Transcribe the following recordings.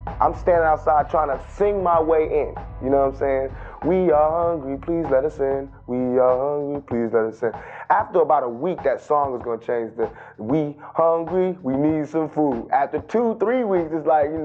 I'm standing outside trying to sing my way in. You know what I'm saying? We are hungry, please let us in. We are hungry, please let us in. After about a week, that song is gonna change to we hungry, we need some food. After 2, 3 weeks, it's like, give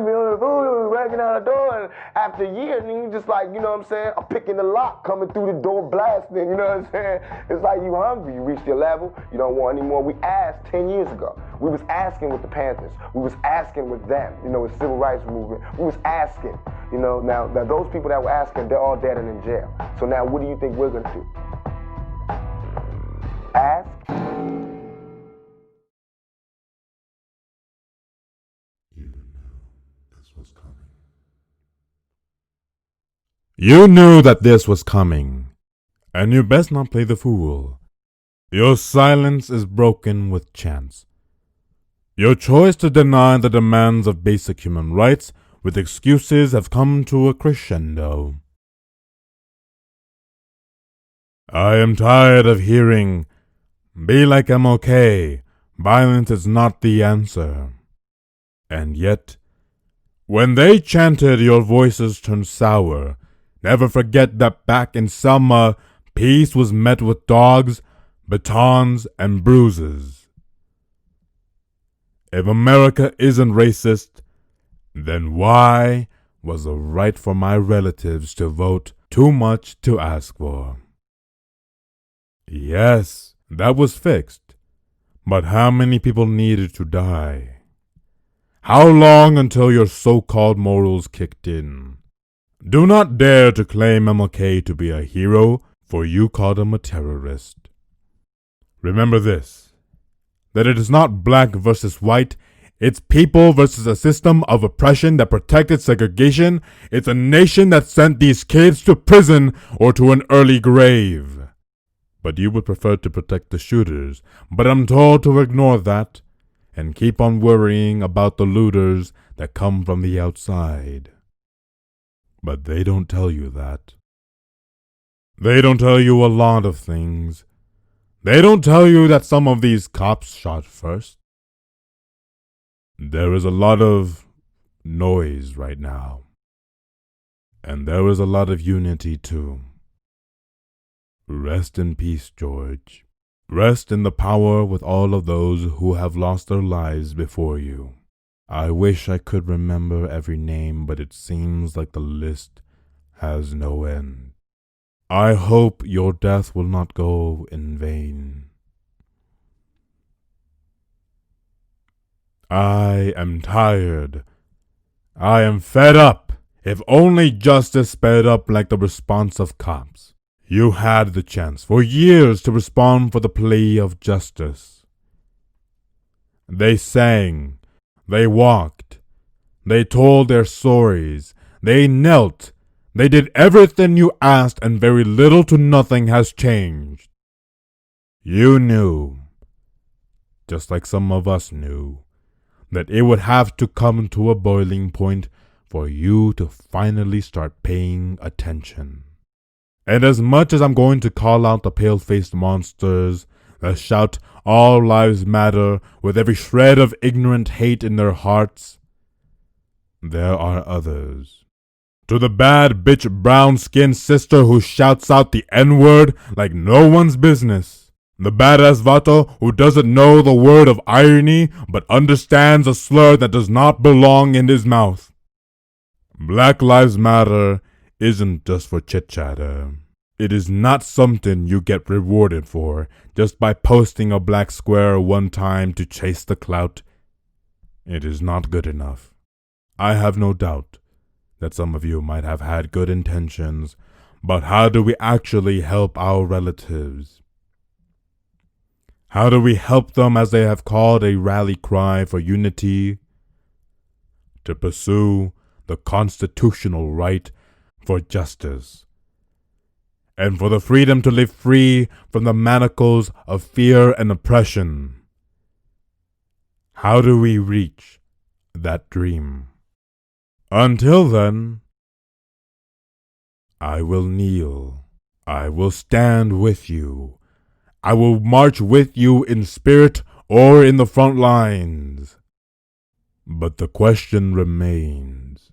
me all the food, breaking out the door. And after a year, then you just like, you know what I'm saying? I'm picking the lock, coming through the door, blasting, you know what I'm saying? It's like you hungry, you reached your level, you don't want any more. We asked 10 years ago. We was asking with the Panthers. We was asking with them, with civil rights movement. We was asking, now those people that were asking, they're all dead and in jail. So now what do you think we're gonna do? Ask? You knew that this was coming, and you best not play the fool. Your silence is broken with chance. Your choice to deny the demands of basic human rights with excuses have come to a crescendo. I am tired of hearing, "Be like MLK, violence is not the answer." And yet, when they chanted, your voices turned sour. Never forget that back in Selma, peace was met with dogs, batons, and bruises. If America isn't racist, then why was the right for my relatives to vote too much to ask for? Yes, that was fixed, but how many people needed to die? How long until your so-called morals kicked in? Do not dare to claim MLK to be a hero, for you called him a terrorist. Remember this, that it is not black versus white, it's people versus a system of oppression that protected segregation. It's a nation that sent these kids to prison or to an early grave. But you would prefer to protect the shooters, but I'm told to ignore that and keep on worrying about the looters that come from the outside. But they don't tell you that. They don't tell you a lot of things. They don't tell you that some of these cops shot first. There is a lot of noise right now. And there is a lot of unity too. Rest in peace, George. Rest in the power with all of those who have lost their lives before you. I wish I could remember every name, but it seems like the list has no end. I hope your death will not go in vain. I am tired. I am fed up. If only justice sped up like the response of cops. You had the chance for years to respond for the plea of justice. They sang. They walked. They told their stories. They knelt. They did everything you asked, and very little to nothing has changed. You knew, just like some of us knew, that it would have to come to a boiling point for you to finally start paying attention. And as much as I'm going to call out the pale-faced monsters that shout all lives matter with every shred of ignorant hate in their hearts, there are others. To the bad bitch brown-skinned sister who shouts out the N-word like no one's business. The badass vato who doesn't know the word of irony but understands a slur that does not belong in his mouth. Black Lives Matter isn't just for chit-chatter. It is not something you get rewarded for just by posting a black square one time to chase the clout. It is not good enough. I have no doubt that some of you might have had good intentions, but how do we actually help our relatives? How do we help them as they have called a rally cry for unity, to pursue the constitutional right for justice, and for the freedom to live free from the manacles of fear and oppression? How do we reach that dream? Until then, I will kneel. I will stand with you. I will march with you in spirit or in the front lines. But the question remains,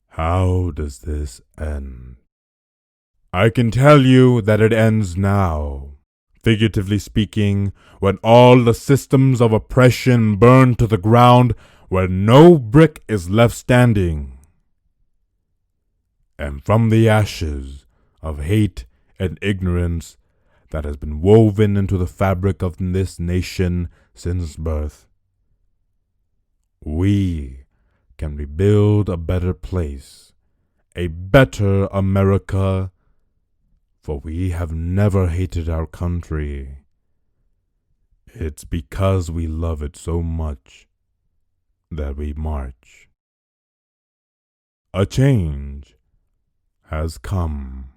how does this end? I can tell you that it ends now. Figuratively speaking, when all the systems of oppression burn to the ground, where no brick is left standing. And from the ashes of hate and ignorance that has been woven into the fabric of this nation since birth, we can rebuild a better place, a better America, for we have never hated our country. It's because we love it so much that we march. A change has come.